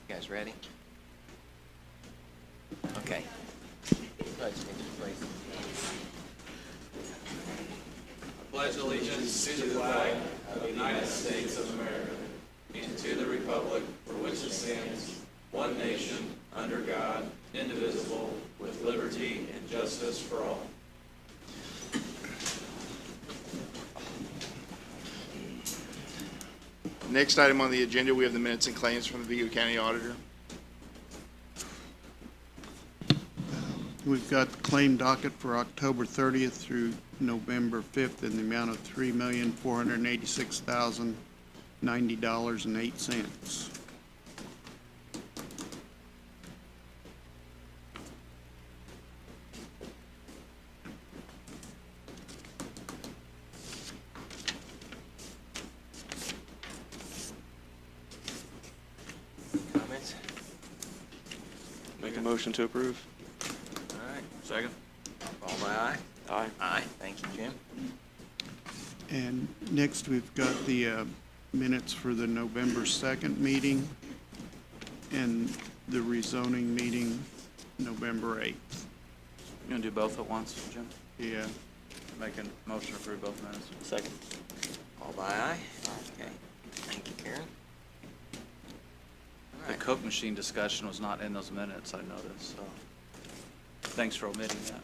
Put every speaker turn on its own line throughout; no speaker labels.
You guys ready? Okay. Pledge allegiance, please.
I pledge allegiance to the flag of the United States of America and to the republic for which it stands, one nation, under God, indivisible, with liberty and justice for all.
Next item on the agenda, we have the minutes and claims from the Vigo County Auditor.
We've got the claim docket for October 30th through November 5th in the amount of $3,486,090.08.
Comments?
Make a motion to approve.
All right.
Second.
All by aye?
Aye.
Aye. Thank you, Jim.
And next, we've got the minutes for the November 2nd meeting and the rezoning meeting November 8th.
You gonna do both at once, Jim?
Yeah.
Make a motion to approve both minutes.
Second. All by aye? Okay. Thank you, Karen. All
The
right.
Coke machine discussion was not in those minutes, I noticed, so thanks for omitting that.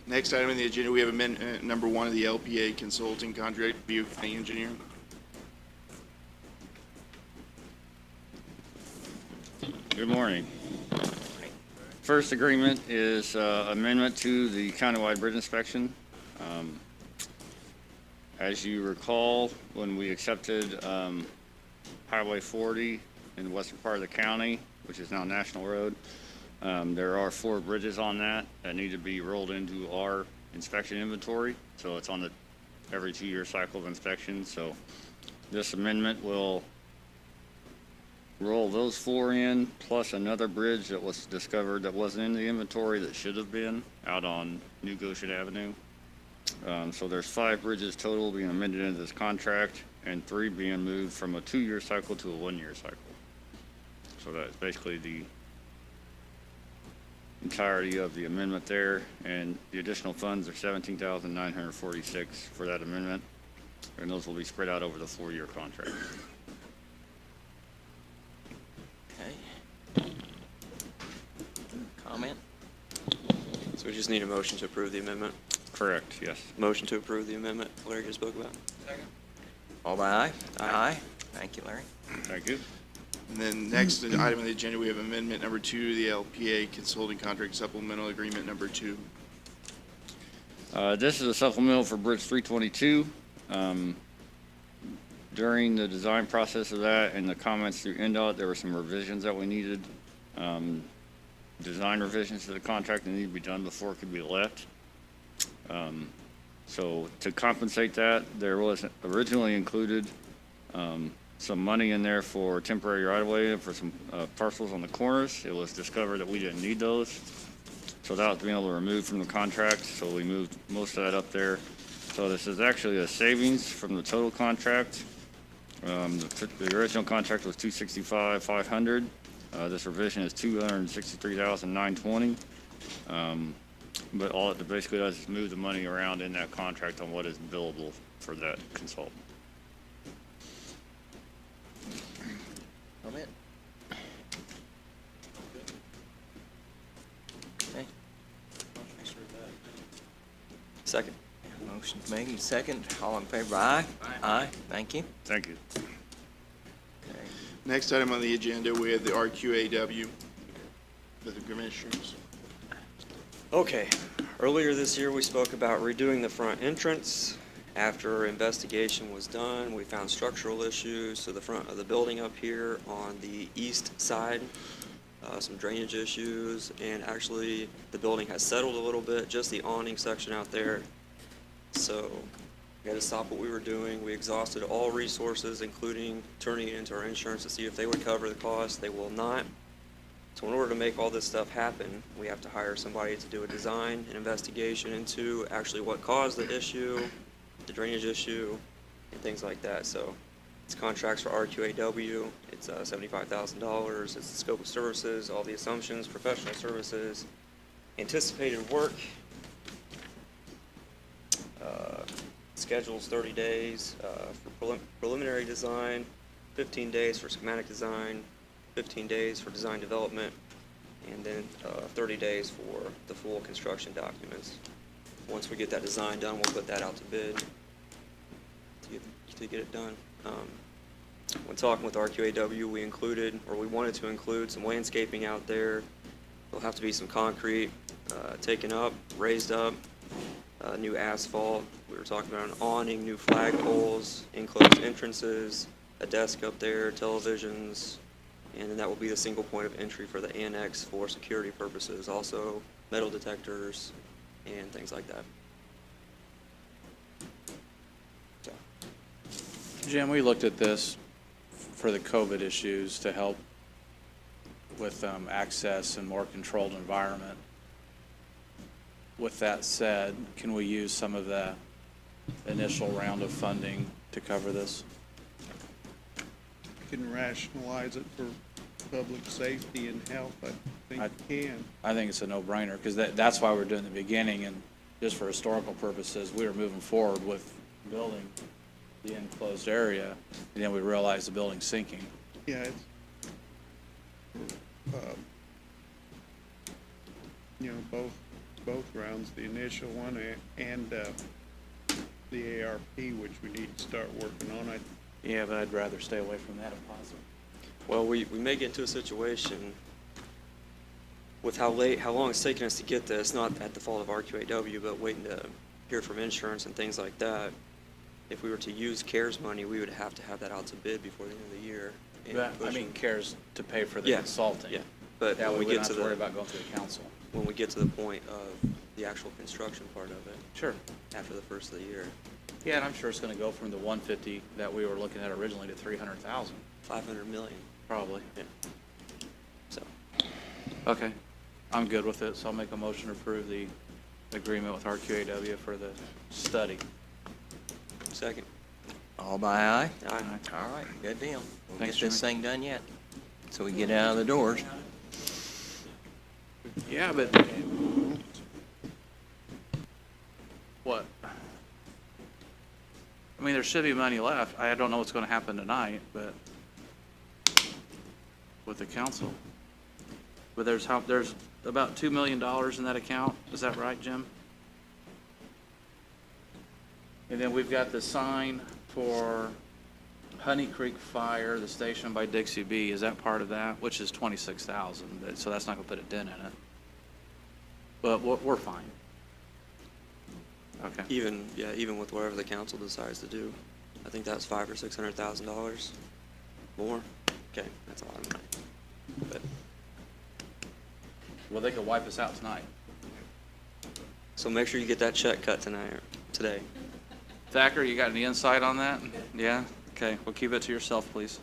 Next item on the agenda, we have amendment number 1 of the LPA Consulting Contract, Vigo County Engineer.
Good morning. First agreement is amendment to the countywide bridge inspection. As you recall, when we accepted Highway 40 in the western part of the county, which is now National Road, there are 4 bridges on that need to be rolled into our inspection inventory. So it's on the every 2-year cycle of inspection. So this amendment will roll those 4 in, plus another bridge that was discovered that wasn't in the inventory that should have been out on New Goshen Avenue. So there's 5 bridges total being amended into this contract and 3 being moved from a 2-year cycle to a 1-year cycle. So that's basically the entirety of the amendment there, and the additional funds are $17,946 for that amendment, and those will be spread out over the 4-year contract.
Okay. Comment?
So we just need a motion to approve the amendment.
Correct, yes.
Motion to approve the amendment Larry just spoke about.
All by aye?
Aye.
Thank you, Larry.
Thank you.
And then next item on the agenda, we have amendment number 2, the LPA Consulting Contract Supplemental Agreement number 2.
This is a supplemental for Bridge 322. During the design process of that and the comments through NDOT, there were some revisions that we needed. Design revisions to the contract that need to be done before it could be let. So to compensate that, there was originally included some money in there for temporary right-of-way for some parcels on the corners. It was discovered that we didn't need those. So that was being able to remove from the contract, so we moved most of that up there. So this is actually a savings from the total contract. The original contract was $265,500. This revision is $263,920. But all it basically does is move the money around in that contract on what is billable for that consultant.
Comment? Okay.
Second.
Motion's made and second. All in favor, aye? Aye. Thank you.
Thank you.
Okay.
Next item on the agenda, we have the RQAW for the commissioners.
Okay, earlier this year we spoke about redoing the front entrance. After investigation was done, we found structural issues to the front of the building up here on the east side, some drainage issues, and actually the building has settled a little bit, just the awning section out there. So we had to stop what we were doing. We exhausted all resources, including turning it into our insurance to see if they would cover the cost. They will not. So in order to make all this stuff happen, we have to hire somebody to do a design, an investigation into actually what caused the issue, the drainage issue, and things like that. So it's contracts for RQAW, it's $75,000, it's the scope of services, all the assumptions, professional services, anticipated work, schedules 30 days for preliminary design, 15 days for schematic design, 15 days for design development, and then 30 days for the full construction documents. Once we get that design done, we'll put that out to bid to get it done. When talking with RQAW, we included, or we wanted to include, some landscaping out there. There'll have to be some concrete taken up, raised up, new asphalt. We were talking about an awning, new flagpoles, enclosed entrances, a desk up there, televisions, and then that will be the single point of entry for the annex for security purposes, also metal detectors and things like that. So,
Jim, we looked at this for the COVID issues to help with access and more controlled environment. With that said, can we use some of the initial round of funding to cover this?
Can rationalize it for public safety and health, I think you can.
I think it's a no-brainer, because that's why we're doing the beginning, and just for historical purposes, we were moving forward with building the enclosed area, and then we realized the building's sinking.
Yeah, it's, both rounds, the initial one and the ARP, which we need to start working on.
Yeah, but I'd rather stay away from that if possible.
well, we may get into a situation with how long it's taken us to get this, not at the fault of RQAW, but waiting to hear from insurance and things like that. If we were to use CARES money, we would have to have that out to bid before the end of the year. And
But, I
push
mean,
it.
CARES to pay for the
Yeah,
consulting.
Yeah, but
That
when
way
we
we don't
get
have
to
to worry
the,
about going to the council.
when we get to the point of the actual construction part of it,
Sure.
after the first of the year,
Yeah, and I'm sure it's gonna go from the 150 that we were looking at originally to 300,000,
500 million,
probably.
yeah. So,
Okay, I'm good with it, so I'll make a motion to approve the agreement with RQAW for the study.
second.
All by aye?
Aye.
All right, good deal. We'll
Thanks,
get this
Jimmy.
thing done yet, so we get out of the doors.
Yeah, but. What? I mean, there should be money left. I don't know what's gonna happen tonight, but with the council. But there's about $2 million in that account. Is that right, Jim? And then we've got the sign for Honey Creek Fire, the station by Dixie B. Is that part of that? Which is 26,000, so that's not gonna put a dent in it. But we're fine. Okay.
Even with whatever the council decides to do, I think that's $500,000 or $600,000 more. Okay, that's a lot of money. But,
Well, they could wipe us out tonight.
so make sure you get that check cut tonight, or today.
Thacker, you got any insight on that? Yeah? Okay, well, keep it to yourself, please.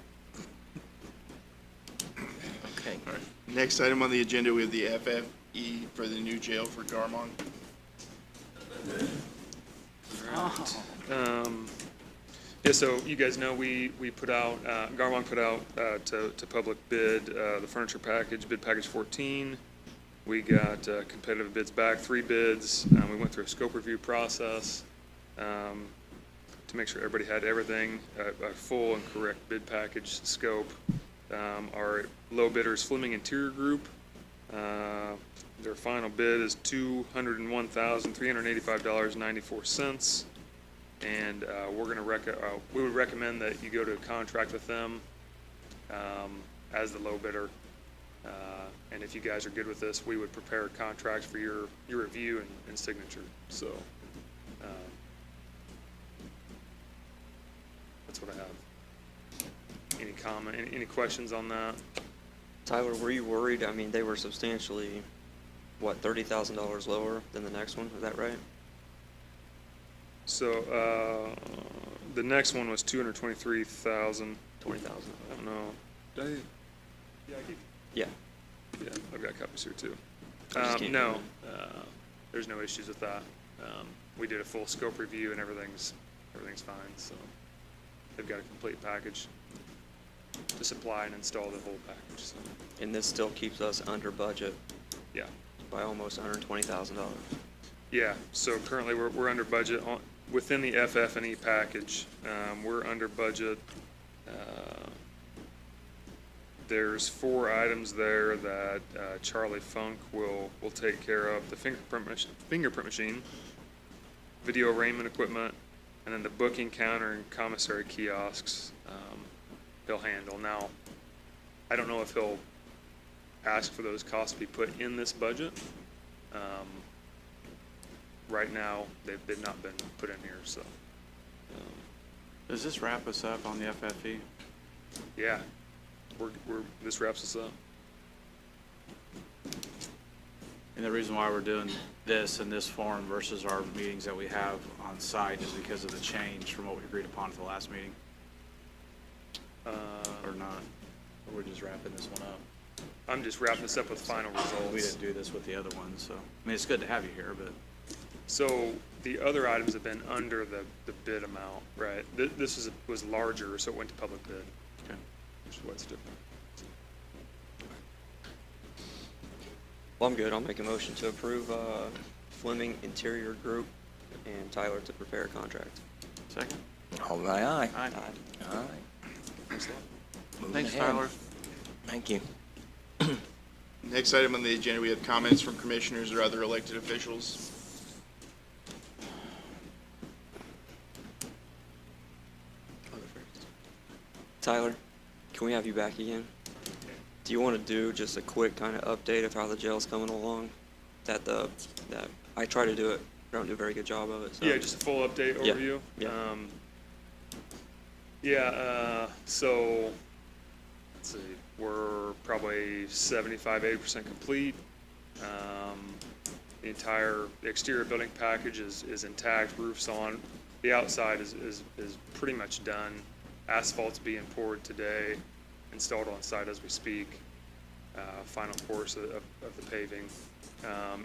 Okay.
Next item on the agenda, we have the FFE for the new jail for Garmong.
Yeah, so you guys know we put out, Garmong put out to public bid the furniture package, bid package 14. We got competitive bids back, 3 bids. We went through a scope review process to make sure everybody had everything, a full and correct bid package scope. Our low bidder is Fleming Interior Group. Their final bid is $201,385.94. And we would recommend that you go to a contract with them as the low bidder. And if you guys are good with this, we would prepare a contract for your review and signature. So that's what I have. Any comment, any questions on that?
Tyler, were you worried? I mean, they were substantially, what, $30,000 lower than the next one? Is that right?
So the next one was 223,000.
20,000.
I don't know. Did I? Yeah, I gave.
Yeah.
Yeah, I've got copies here too.
I just can't
No,
get
there's no issues with that. We did a full scope review and everything's fine, so they've got a complete package to supply and install the whole package, so,
And this still keeps us under budget
yeah.
by almost $120,000.
Yeah, so currently we're under budget on, within the FF&E package. We're under budget. There's 4 items there that Charlie Funk will take care of: the fingerprint machine, video arraignment equipment, and then the booking counter and commissary kiosks. He'll handle. Now, I don't know if he'll ask for those costs to be put in this budget. Right now, they've not been put in here, so,
Does this wrap us up on the FFE?
yeah, this wraps us up.
And the reason why we're doing this in this form versus our meetings that we have on site is because of the change from what we agreed upon at the last meeting, or not? Or we're just wrapping this one up?
I'm just wrapping this up with final results.
We didn't do this with the other ones, so, I mean, it's good to have you here, but.
So the other items have been under the bid amount, right? This was larger, so it went to public bid,
Okay.
which is what's different.
Well, I'm good. I'll make a motion to approve Fleming Interior Group and Tyler to prepare a contract.
Second?
All right, aye.
Aye.
All right.
Thanks a lot.
Moving
Thanks,
ahead.
Tyler.
Thank you.
Next item on the agenda, we have comments from commissioners or other elected officials.
Tyler, can we have you back again? Do you want to do just a quick kind of update of how the jail's coming along? That I try to do it, I don't do a very good job of it. So.
Yeah, just a full update
Yeah,
overview.
yeah.
So let's see, we're probably 75–80% complete. The entire exterior building package is intact, roof's on. The outside is pretty much done. Asphalt's being poured today, installed on site as we speak. Final course of the paving.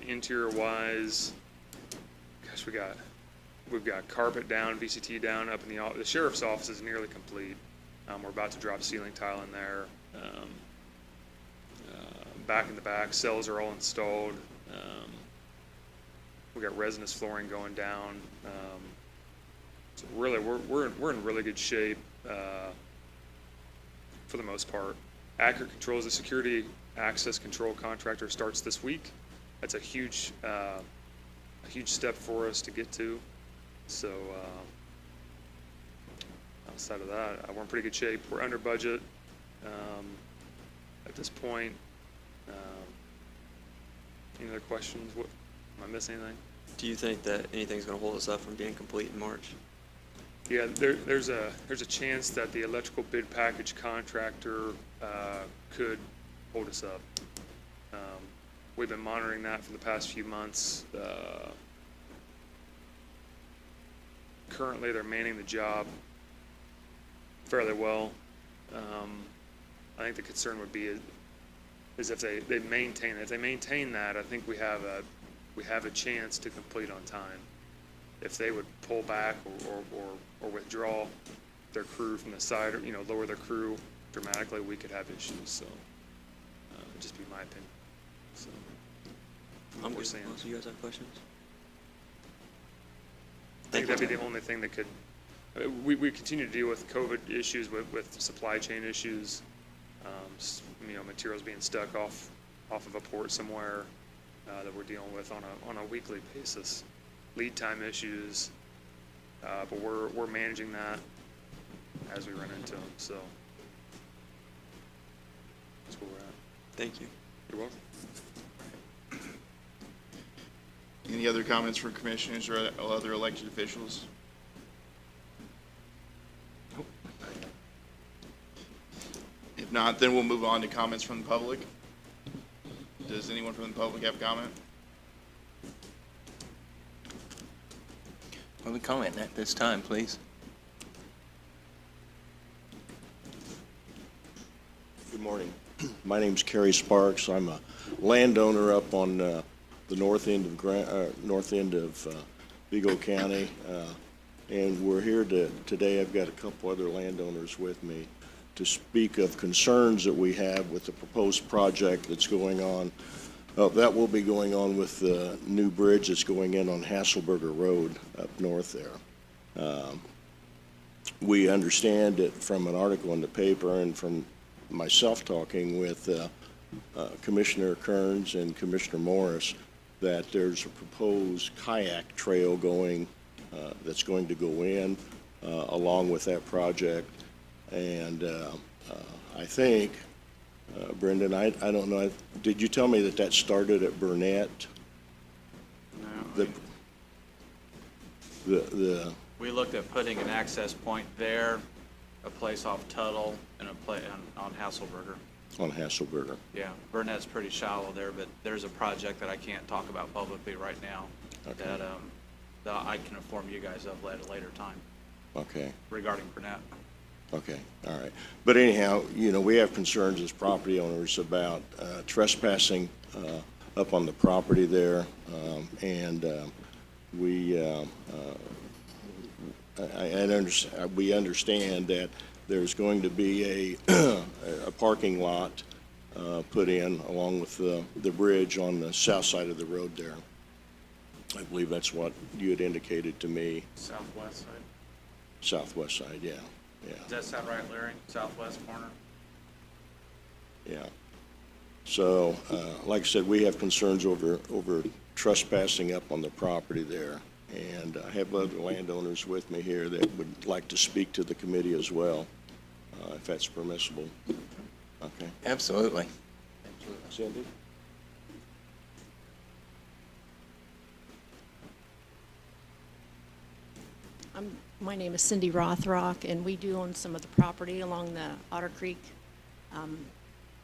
Interior wise, gosh, we've got carpet down, VCT down up in the sheriff's office is nearly complete. We're about to drop ceiling tile in there. Back in the back, cells are all installed. We got resinous flooring going down. So really, we're in really good shape for the most part. Accurate Controls, the security access control contractor, starts this week. That's a huge step for us to get to. So outside of that, we're in pretty good shape. We're under budget at this point. Any other questions? What, am I missing anything?
Do you think that anything's going to hold us up from being complete in March?
Yeah, there's a chance that the electrical bid package contractor could hold us up. We've been monitoring that for the past few months. Currently, they're manning the job fairly well. I think the concern would be is if they maintain it. If they maintain that, I think we have a chance to complete on time. If they would pull back or withdraw their crew from the site, or lower their crew dramatically, we could have issues. So, it'd just be my opinion. So,
I'm
we're
good.
saying.
Unless you guys have questions?
I think that'd be the only thing that could. We continue to deal with COVID issues, with supply chain issues. Materials being stuck off of a port somewhere that we're dealing with on a weekly basis. Lead time issues, but we're managing that as we run into them. So that's where we're at.
Thank you.
You're welcome.
Any other comments from commissioners or other elected officials? If not, then we'll move on to comments from the public. Does anyone from the public have comment?
Public comment at this time, please.
Good morning. My name's Kerry Sparks. I'm a landowner up on the north end of Vigo County, and we're here today. I've got a couple other landowners with me to speak of concerns that we have with the proposed project that's going on. That will be going on with the new bridge that's going in on Hasselberger Road up north there. We understand it from an article in the paper and from myself talking with Commissioner Kearns and Commissioner Morris that there's a proposed kayak trail that's going to go in along with that project. And I think, Brendan, I don't know, did you tell me that started at Burnett?
No.
The
We looked at putting an access point there, a place off Tuttle, and a place on Hasselberger.
on Hasselberger.
Yeah, Burnett's pretty shallow there, but there's a project that I can't talk about publicly right now
Okay.
that I can inform you guys of at a later time
Okay.
regarding Burnett.
Okay, all right. But anyhow, we have concerns as property owners about trespassing up on the property there. We understand that there's going to be a parking lot put in along with the bridge on the south side of the road there. I believe that's what you had indicated to me,
Southwest side.
southwest side, yeah.
Does that sound right, Larry? Southwest corner?
Yeah. So, like I said, we have concerns over trespassing up on the property there. And I have other landowners with me here that would like to speak to the committee as well, if that's permissible. Okay.
Absolutely.
Cindy?
My name is Cindy Rothrock, and we do own some of the property along the Otter Creek.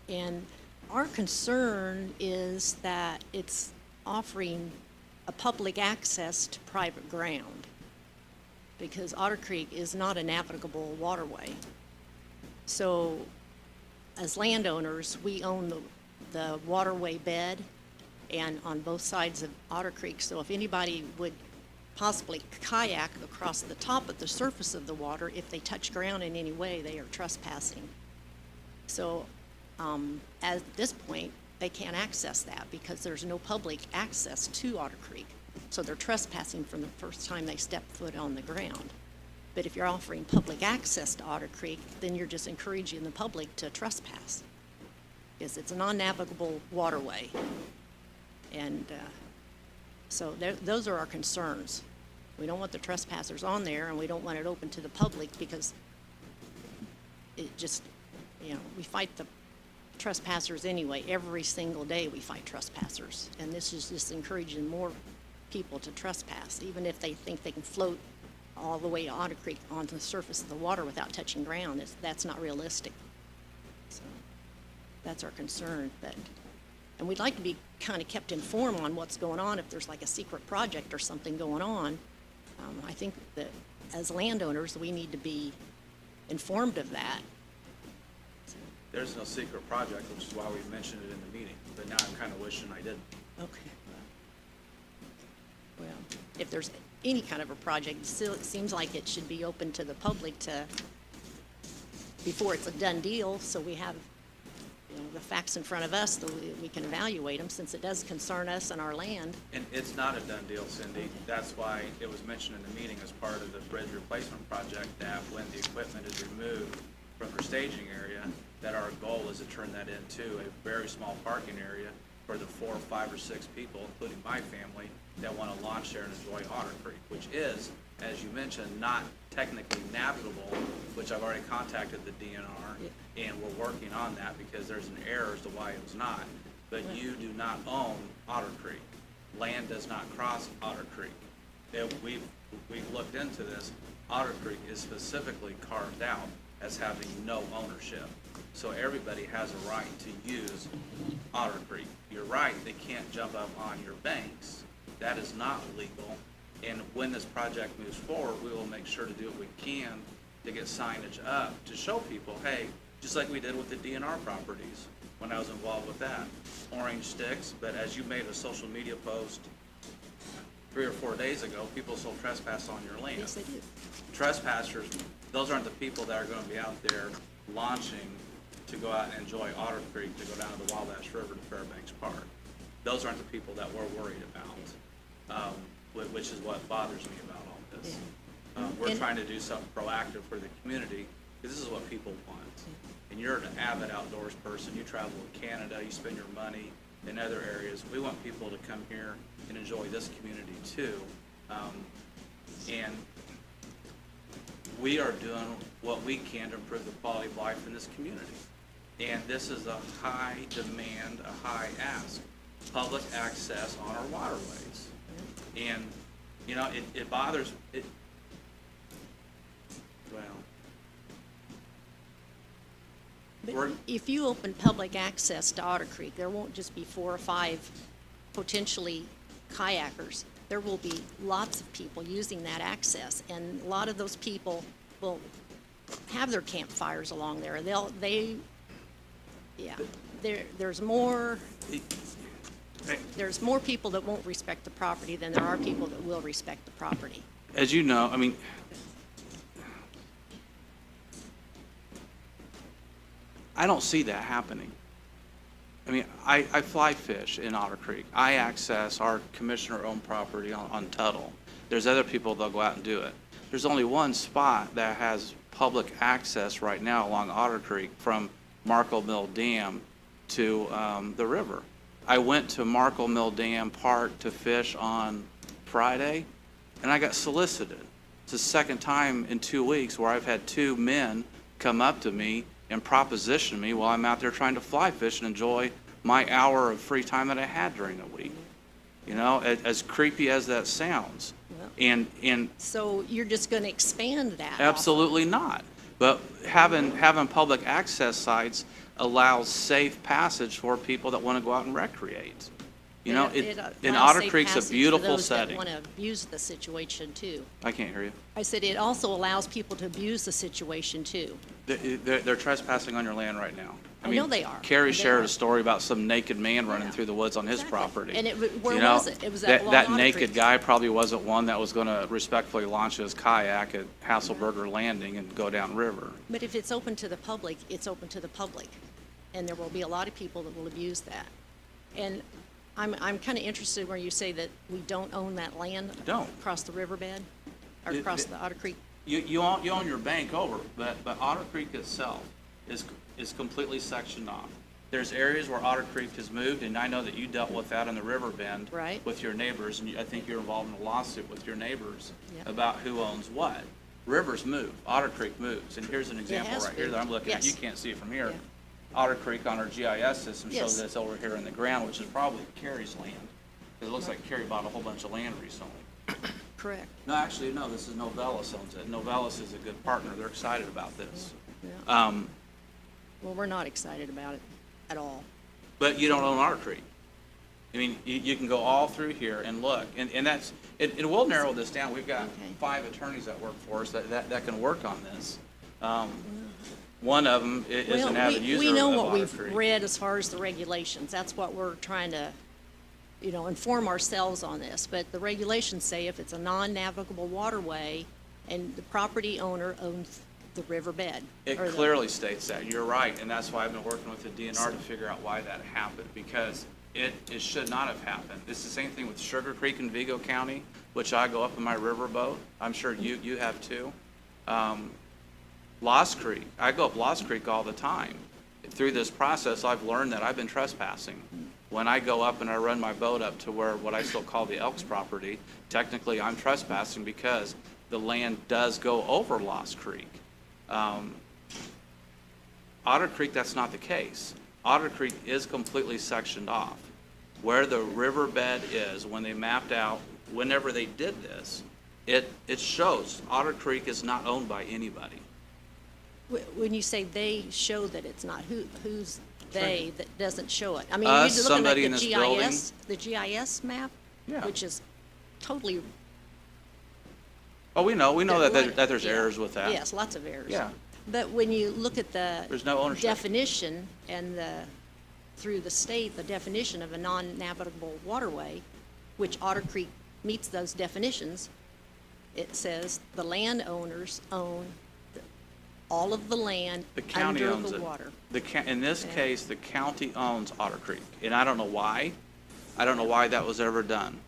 And our concern is that it's offering a public access to private ground, because Otter Creek is not a navigable waterway. So as landowners, we own the waterway bed and on both sides of Otter Creek. So if anybody would possibly kayak across the top of the surface of the water, if they touch ground in any way, they are trespassing. So at this point, they can't access that because there's no public access to Otter Creek. So they're trespassing from the first time they step foot on the ground. But if you're offering public access to Otter Creek, then you're just encouraging the public to trespass, because it's a non-navigable waterway. And so those are our concerns. We don't want the trespassers on there, and we don't want it open to the public, because it just, we fight the trespassers anyway. Every single day we fight trespassers, and this is just encouraging more people to trespass, even if they think they can float all the way to Otter Creek onto the surface of the water without touching ground. That's not realistic. So that's our concern. And we'd like to be kind of kept informed on what's going on, if there's like a secret project or something going on. I think that as landowners, we need to be informed of that.
There's no secret project, which is why we mentioned it in the meeting, but now I'm kind of wishing I didn't.
Okay. Well, if there's any kind of a project, still it seems like it should be open to the public before it's a done deal, so we have, the facts in front of us, so we can evaluate them, since it does concern us and our land.
And it's not a done deal, Cindy. That's why it was mentioned in the meeting as part of the bridge replacement project, that when the equipment is removed from the staging area, that our goal is to turn that into a very small parking area for the 4, 5, or 6 people, including my family, that want to launch there and enjoy Otter Creek, which is, as you mentioned, not technically navigable, which I've already contacted the DNR, and we're working on that because there's an error as to why it was not. But you do not own Otter Creek. Land does not cross Otter Creek. We've looked into this. Otter Creek is specifically carved out as having no ownership. So everybody has a right to use Otter Creek. You're right, they can't jump up on your banks. That is not legal. And when this project moves forward, we will make sure to do what we can to get signage up to show people, hey, just like we did with the DNR properties, when I was involved with that. Orange sticks, but as you made a social media post 3 or 4 days ago, people still trespass on your land.
Yes, they do.
Trespassers, those aren't the people that are gonna be out there launching to go out and enjoy Otter Creek, to go down to the Wabash River to Fairbanks Park. Those aren't the people that we're worried about, which is what bothers me about all this. We're
And-
trying to do something proactive for the community, because this is what people want. And you're an avid outdoors person, you travel to Canada, you spend your money in other areas. We want people to come here and enjoy this community too. And we are doing what we can to improve the quality of life in this community. And this is a high demand, a high ask, public access on our waterways. And, you know, it bothers, well,
But
We're-
if you open public access to Otter Creek, there won't just be 4 or 5 potentially kayakers. There will be lots of people using that access, and a lot of those people will have their campfires along there. There's more people that won't respect the property than there are people that will respect the property.
as you know, I mean, I don't see that happening. I mean, I fly fish in Otter Creek. I access our commissioner-owned property on Tuttle. There's other people that'll go out and do it. There's only one spot that has public access right now along Otter Creek from Markle Mill Dam to the river. I went to Markle Mill Dam Park to fish on Friday, and I got solicited. It's the second time in 2 weeks where I've had 2 men come up to me and proposition me while I'm out there trying to fly fish and enjoy my hour of free time that I had during the week. You know, as creepy as that sounds.
Well-
And
So you're just going to expand that? off-
absolutely not. But having public access sites allows safe passage for people that want to go out and recreate. You know, and
allows
Otter
safe
Creek's a
passage for
beautiful
those that
setting.
want to abuse the situation too.
I can't hear you.
I said it also allows people to abuse the situation too.
They're trespassing on your land right now.
I know
mean,
they are.
Carrie
They
shared
are.
a story about some naked man running
Yeah.
through the woods on his
Exactly.
property.
And where
You know,
was it? It was along
that
Otter
naked
Creek.
guy probably wasn't one that was going to respectfully launch his kayak at Hasselberger Landing and go down river.
But if it's open to the public, it's open to the public. And there will be a lot of people that will abuse that. And I'm kind of interested where you say that we don't own that land.
Don't.
Across the riverbed, or
It-
across
it-
the Otter Creek.
You own your bank over, but Otter Creek itself is completely sectioned off. There's areas where Otter Creek has moved, and I know that you dealt with that in the river bend.
Right.
With your neighbors, and I think you're involved in a lawsuit with your neighbors
Yep.
about who owns what. Rivers move, Otter Creek moves, and here's an example
has
right here that I'm looking at,
moved.
you
Yes.
can't see it from here.
Yeah.
Otter Creek on our GIS system
Yes.
shows that it's over here in the ground, which is probably Carrie's land. 'Cause it looks like Carrie bought a whole bunch of land recently.
Correct.
No, actually, no, this is Novellus owns it. Novellus is a good partner. They're excited about this.
Yeah. Well, we're not excited about it at all.
But you don't own Otter Creek. I mean, you can go all through here and look, and that's, it will narrow this down. We've got
Okay.
5 attorneys that work for us that can work on this. One of them is an avid user
We know
of
what
Otter
we've
Creek.
read as far as the regulations. That's what we're trying to, inform ourselves on this. But the regulations say if it's a non-navigable waterway and the property owner owns the riverbed.
It
or the-
clearly states that, you're right, and that's why I've been working with the DNR to figure out why that happened, because it should not have happened. It's the same thing with Sugar Creek in Vigo County, which I go up in my riverboat. I'm sure you have too. Lost Creek, I go up Lost Creek all the time. Through this process, I've learned that I've been trespassing. When I go up and I run my boat up to where, what I still call the Elks property, technically I'm trespassing because the land does go over Lost Creek. Otter Creek, that's not the case. Otter Creek is completely sectioned off. Where the riverbed is, when they mapped out, whenever they did this, it shows Otter Creek is not owned by anybody.
When you say they show that it's not, who's they that doesn't show it? I mean,
Us,
you're looking
somebody
at
in this building.
the GIS map?
Yeah.
Which is totally.
Oh, we know that there's
Yeah.
errors with that.
Yes, lots of errors.
Yeah.
But when you look at the
There's no ownership.
definition and the through the state the definition of a non-navigable waterway, which Otter Creek meets those definitions. It says the landowners own all of the land
The county
under
owns
the
it.
water.
In this
Yeah.
case, the county owns Otter Creek, and I don't know why. I don't know why that was ever done.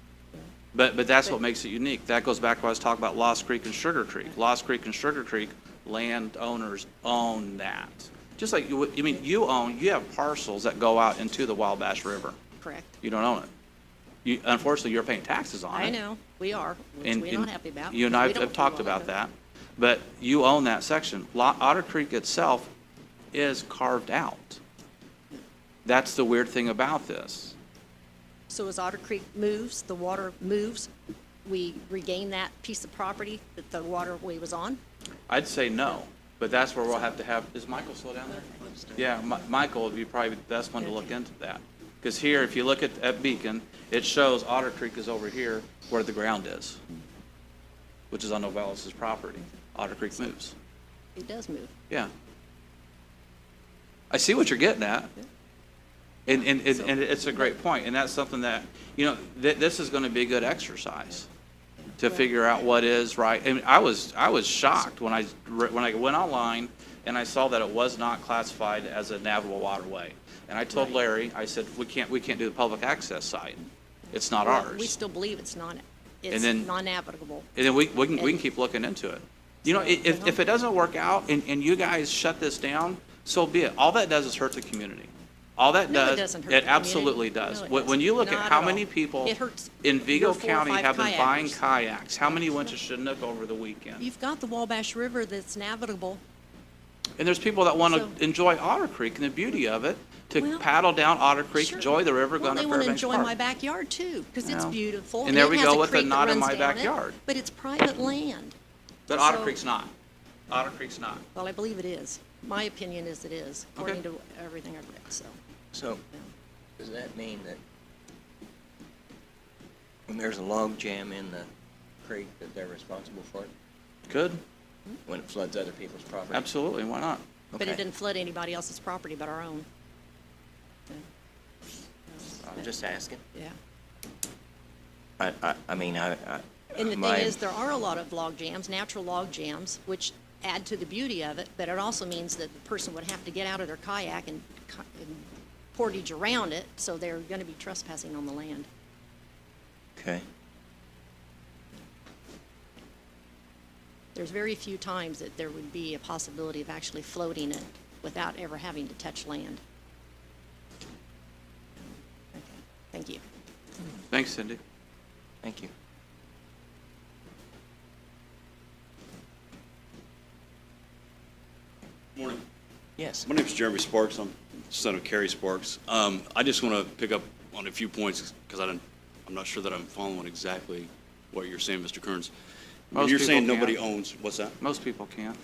But that's what makes it unique. That goes back to what I was talking about Lost Creek and Sugar Creek. Lost Creek and Sugar Creek, landowners own that. Just like, you have parcels that go out into the Wabash River.
Correct.
You don't own it. Unfortunately, you're paying taxes on it.
I know, we are, which
And-
we're not happy about.
You and
because
I
we don't
have
do
talked
well
about
with it.
that, but you own that section. Otter Creek itself is carved out. That's the weird thing about this.
So as Otter Creek moves, the water moves, we regain that piece of property that the waterway was on?
I'd say no, but that's where we'll have to have, is Michael still down there? Yeah, Michael would be probably the best one to look into that. Because here, if you look at Beacon, it shows Otter Creek is over here where the ground is, which is on Novellis's property. Otter Creek moves.
It does move.
Yeah. I see what you're getting at. And it's a great point, and that's something that, this is gonna be a good exercise to figure out what is right. And I was shocked when I went online and I saw that it was not classified as a navigable waterway. And I told Larry, I said, we can't do the public access side. It's not
Well,
ours.
we still believe it's
then-
non-navigable.
And then we can keep looking into it. If it doesn't work out and you guys shut this down, so be it. All that does is hurt the community. All that
No, it
does,
doesn't hurt
it
the
absolutely
community.
does.
No, it
When you look
doesn't.
at
Not
how
at
many
all.
people
It hurts
in Vigo
your 4 or
County
5
have been buying
kayakers.
kayaks, how many went to Chinook over the weekend?
You've got the Wabash River that's navigable.
And there's people that want to
So-
enjoy Otter Creek and the beauty of it, to
Well,
paddle down Otter Creek,
Sure.
enjoy the river,
Well,
go to
they want to
Fairbanks
enjoy my
Park.
backyard too, because it's
Well,
beautiful.
and there
it
we
has
go
a
with the
creek that
not in
runs
my
down it,
backyard.
But it's private land.
But Otter
So-
Creek's not. Otter Creek's not.
Well, I believe it is. My opinion is it is, according to everything I've read, so.
So, does that mean that when there's a log jam in the creek, that they're responsible for it
Good,
when it floods other people's property?
absolutely, why not?
But it
Okay.
didn't flood anybody else's property but our own.
I'm just asking.
Yeah.
I mean,
And the
my-
thing is, there are a lot of log jams, natural log jams, which add to the beauty of it, but it also means that the person would have to get out of their kayak and portage around it, so they're gonna be trespassing on the land.
Okay.
There's very few times that there would be a possibility of actually floating it without ever having to touch land. Okay, thank you.
Thanks, Cindy.
Thank you.
Morning.
Yes.
My name is Jeremy Sparks. I'm the son of Carrie Sparks. I just want to pick up on a few points because I'm not sure that I'm following exactly what you're saying, Mr. Kearns. When
Most
you're
people
saying nobody
can't.
owns, what's that?
Most people can't.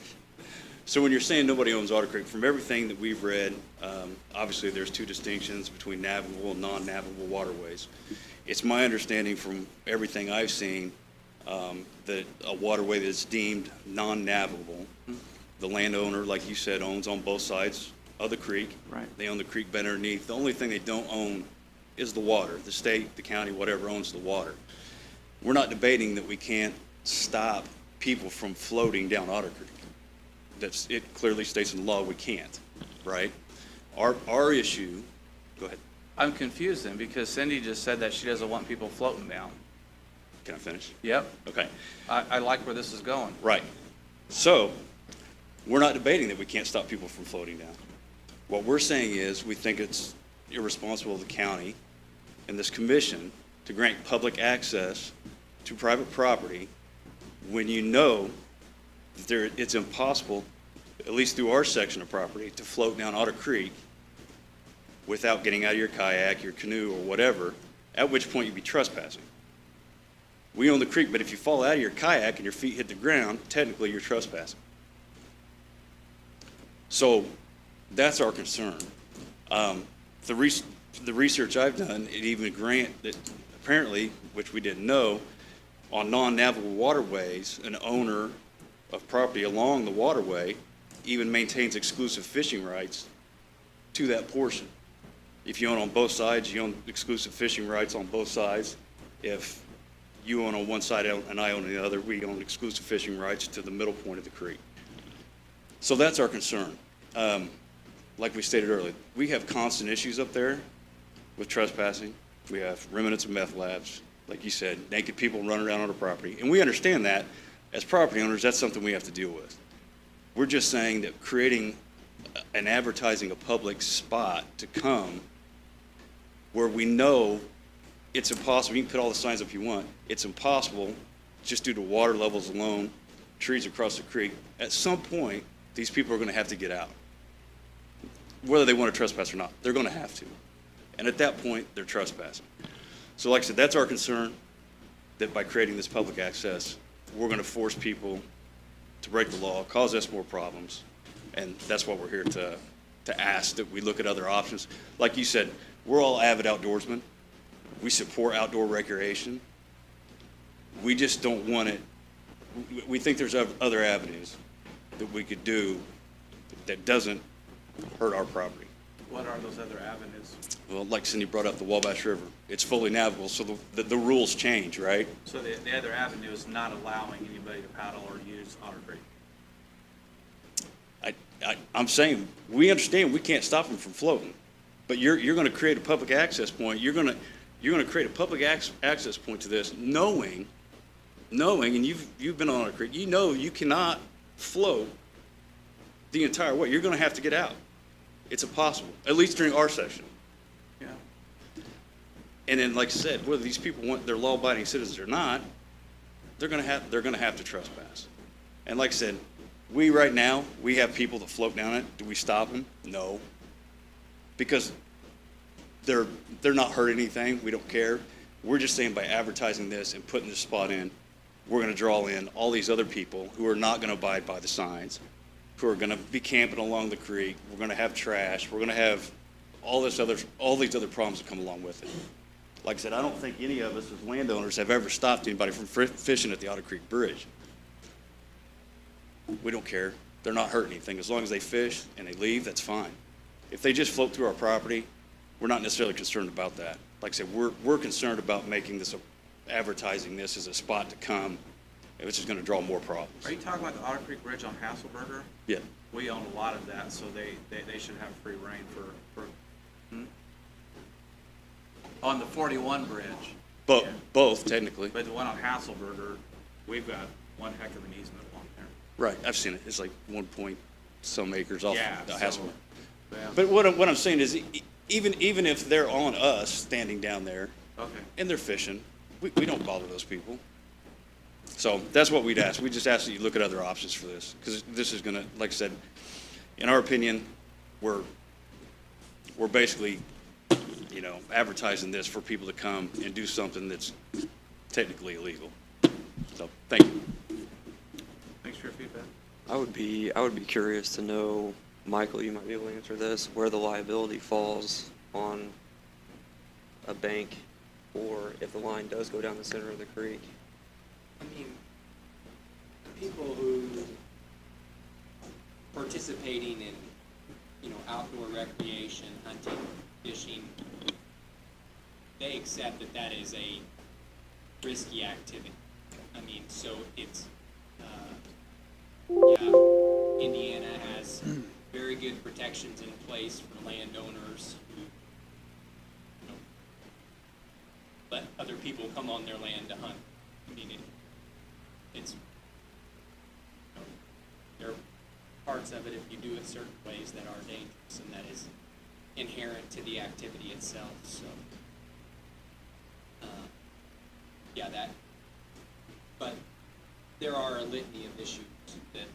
So when you're saying nobody owns Otter Creek, from everything that we've read, obviously there's two distinctions between navigable and non-navigable waterways. It's my understanding from everything I've seen that a waterway that's deemed non-navigable, the landowner, like you said, owns on both sides of the creek.
Right.
They own the creek bed underneath. The only thing they don't own is the water. The state, the county, whatever owns the water. We're not debating that we can't stop people from floating down Otter Creek. It clearly states in the law we can't, right? Our issue, go ahead,
I'm confused then, because Cindy just said that she doesn't want people floating down.
can I finish?
Yep,
Okay,
I like where this is going.
right. So, we're not debating that we can't stop people from floating down. What we're saying is, we think it's irresponsible of the county and this commission to grant public access to private property when you know that it's impossible, at least through our section of property, to float down Otter Creek without getting out of your kayak, your canoe, or whatever, at which point you'd be trespassing. We own the creek, but if you fall out of your kayak and your feet hit the ground, technically you're trespassing. So that's our concern. The research I've done, it even grant that apparently, which we didn't know, on non-navigable waterways, an owner of property along the waterway even maintains exclusive fishing rights to that portion. If you own on both sides, you own exclusive fishing rights on both sides. If you own on one side and I own on the other, we own exclusive fishing rights to the middle point of the creek. So that's our concern. Like we stated earlier, we have constant issues up there with trespassing. We have remnants of meth labs, like you said, naked people running around on our property. And we understand that. As property owners, that's something we have to deal with. We're just saying that creating and advertising a public spot to come where we know it's impossible, you can put all the signs up you want, it's impossible just due to water levels alone, trees across the creek. At some point, these people are going to have to get out. Whether they want to trespass or not, they're going to have to. And at that point, they're trespassing. So like I said, that's our concern, that by creating this public access, we're going to force people to break the law, cause us more problems. And that's what we're here to ask, that we look at other options. Like you said, we're all avid outdoorsmen. We support outdoor recreation. We just don't want it, we think there's other avenues that we could do that doesn't hurt our property.
What are those other avenues?
Well, like Cindy brought up, the Wabash River, it's fully navigable, so the rules change, right?
So the other avenue is not allowing anybody to paddle or use Otter Creek.
I'm saying, we understand we can't stop them from floating, but you're gonna create a public access point, you're gonna create a public access point to this, knowing, and you've been on Otter Creek, you know you cannot float the entire way. You're gonna have to get out. It's impossible, at least during our session.
Yeah.
And then, like I said, whether these people want, they're law-abiding citizens or not, they're gonna have to trespass. And like I said, right now, we have people that float down it. Do we stop them? No. Because they're not hurting anything. We don't care. We're just saying by advertising this and putting this spot in, we're gonna draw in all these other people who are not gonna abide by the signs, who are gonna be camping along the creek. We're gonna have trash. We're gonna have all these other problems that come along with it. Like I said, I don't think any of us as landowners have ever stopped anybody from fishing at the Otter Creek Bridge. We don't care. They're not hurting anything. As long as they fish and they leave, that's fine. If they just float through our property, we're not necessarily concerned about that. Like I said, we're concerned about making this, advertising this as a spot to come, which is gonna draw more problems.
Are you talking about the Otter Creek Bridge on Hasselberger?
Yeah.
We own a lot of that, so they should have free reign for on the 41 bridge.
But
Yeah.
both technically.
But the one on Hasselberger, we've got one heck of an easement along there.
Right, I've seen it. It's like 1 point some acres off
Yeah,
the
so-
Hasselberg.
Yeah.
But what I'm saying is, even if they're on us standing down there
Okay.
and they're fishing, we don't bother those people. So that's what we'd ask. We just ask that you look at other options for this, because this is gonna, like I said, in our opinion, we're basically, advertising this for people to come and do something that's technically illegal. So, thank you.
Thanks for your feedback.
I would be curious to know, Michael, you might be able to answer this, where the liability falls on a bank, or if the line does go down the center of the creek.
I mean, people who participating in, outdoor recreation, hunting, fishing, they accept that is a risky activity. I mean, so it's, Indiana has very good protections in place for landowners who, let other people come on their land to hunt. I mean, there are parts of it, if you do it certain ways, that are dangerous, and that is inherent to the activity itself, so. But there are a litany of issues that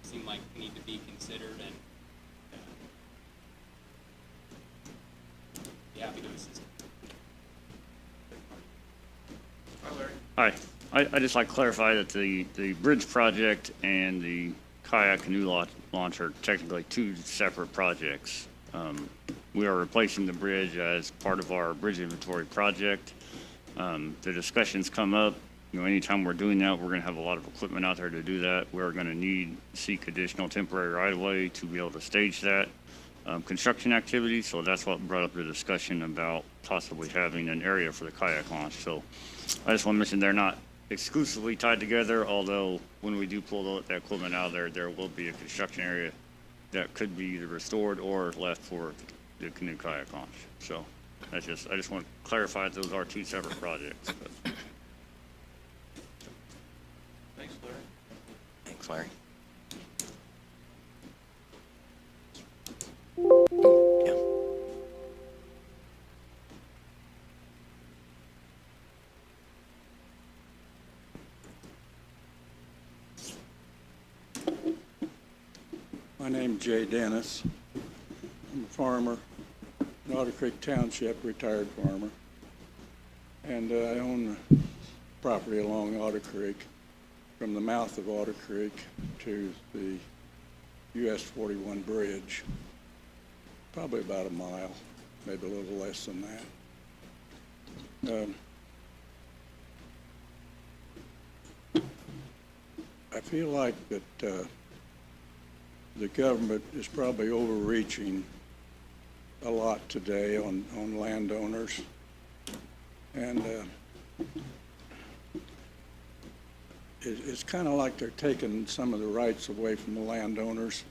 seem like need to be considered, and happy to assist.
Hi, I'd just like to clarify that the bridge project and the kayak canoe launch are technically two separate projects. We are replacing the bridge as part of our bridge inventory project. The discussions come up, anytime we're doing that, we're gonna have a lot of equipment out there to do that. We're gonna seek additional temporary right-of-way to be able to stage that. construction activity, so that's what brought up the discussion about possibly having an area for the kayak launch. So I just want to mention they're not exclusively tied together, although when we do pull that equipment out of there, there will be a construction area that could be either restored or left for the canoe kayak launch. So I just want to clarify that those are two separate projects. But.
Thanks, Larry.
Thanks, Larry. Yeah.
My name's Jay Dennis. I'm a farmer in Otter Creek Township, retired farmer. And I own property along Otter Creek, from the mouth of Otter Creek to the US 41 bridge, probably about a mile, maybe a little less than that. I feel like that the government is probably overreaching a lot today on landowners. And it's kind of like they're taking some of the rights away from the landowners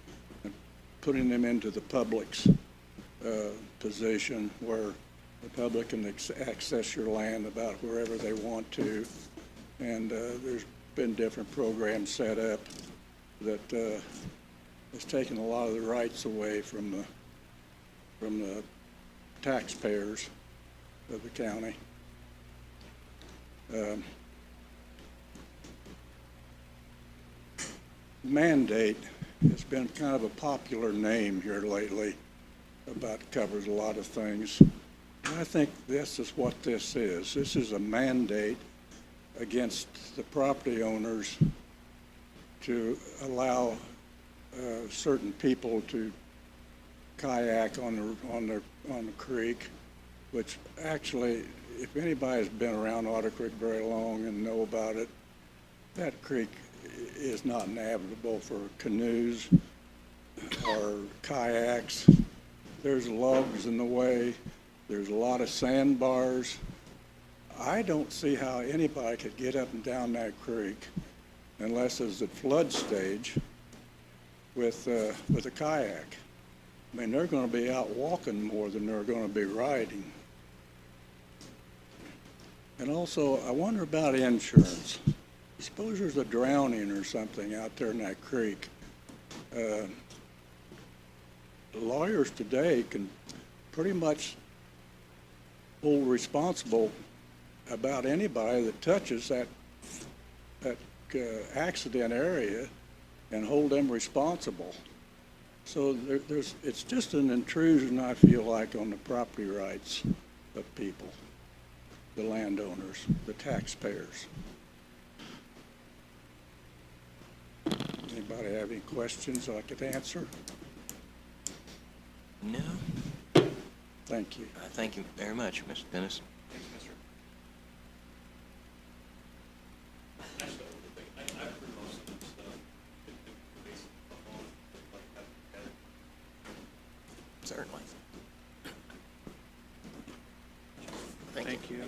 and putting them into the public's position, where the public can access your land about wherever they want to. And there's been different programs set up that has taken a lot of the rights away from the taxpayers of the county. Mandate has been kind of a popular name here lately, covers a lot of things. And I think this is what this is. This is a mandate against the property owners to allow certain people to kayak on the creek, which actually, if anybody's been around Otter Creek very long and know about it, that creek is not navigable for canoes or kayaks. There's logs in the way. There's a lot of sandbars. I don't see how anybody could get up and down that creek unless it's at flood stage with a kayak. I mean, they're going to be out walking more than they're going to be riding. And also, I wonder about insurance. Suppose there's a drowning or something out there in that creek. Lawyers today can pretty much hold responsible about anybody that touches that accident area and hold them responsible. So it's just an intrusion, I feel like, on the property rights of people, the landowners, the taxpayers. Anybody have any questions I could answer?
No?
Thank you.
Thank you very much, Mr. Dennis. Certainly. Thank you.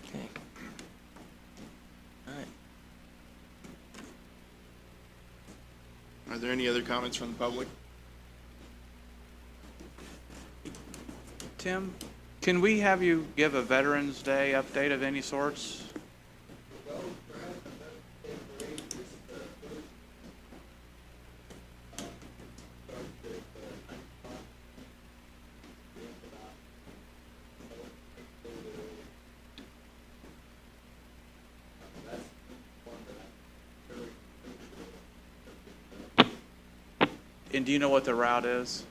Okay. All right.
Are there any other comments from the public?
Tim, can we have you give a Veterans Day update of any sorts? And do you know what the route is?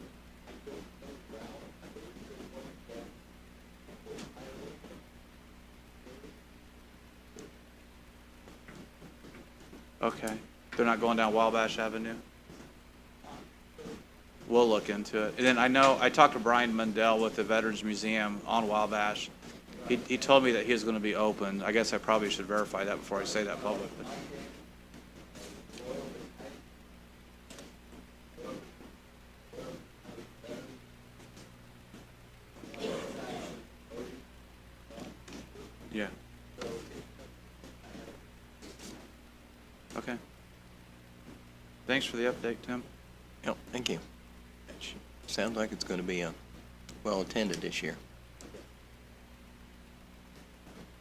Okay. They're not going down Wabash Avenue? We'll look into it. And then I know, I talked to Brian Mundell with the Veterans Museum on Wabash. He told me that he was going to be open. I guess I probably should verify that before I say that publicly. Yeah. Okay. Thanks for the update, Tim.
Yep, thank you. Sounds like it's going to be well attended this year.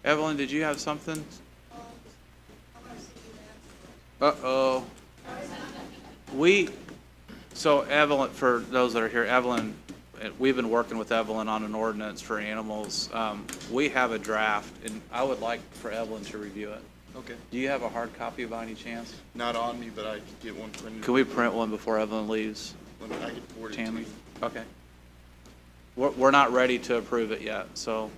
Evelyn, did you have something? Uh-oh. So Evelyn, for those that are here, Evelyn, we've been working with Evelyn on an ordinance for animals. We have a draft, and I would like for Evelyn to review it.
Okay.
Do you have a hard copy by any chance?
Not on me, but I can get one printed.
Can we print one before Evelyn leaves?
I can forward it to
Tammy?
you.
Okay. We're not ready to approve it yet, so.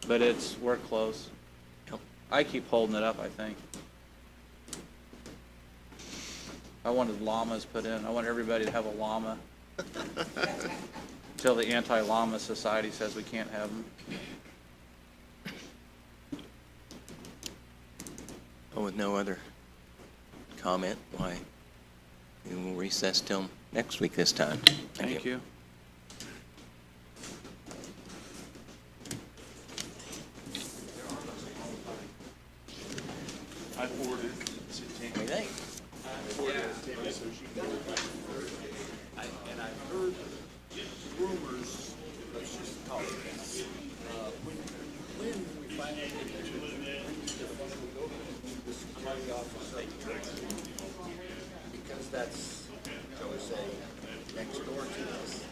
But we're close.
Yep.
I keep holding it up, I think. I wanted llamas put in. I want everybody to have a llama. Until the Anti-Llama Society says we can't have them.
Oh, with no other comment, why, we will recess till next week this time.
Thank you.
I forwarded it to Tammy.
What do you think?
I forwarded it to Tammy so she can go back.
And I've heard rumors, let's just call it that. When we finally get the federal government, this security officer, because that's, shall we say, next door to us,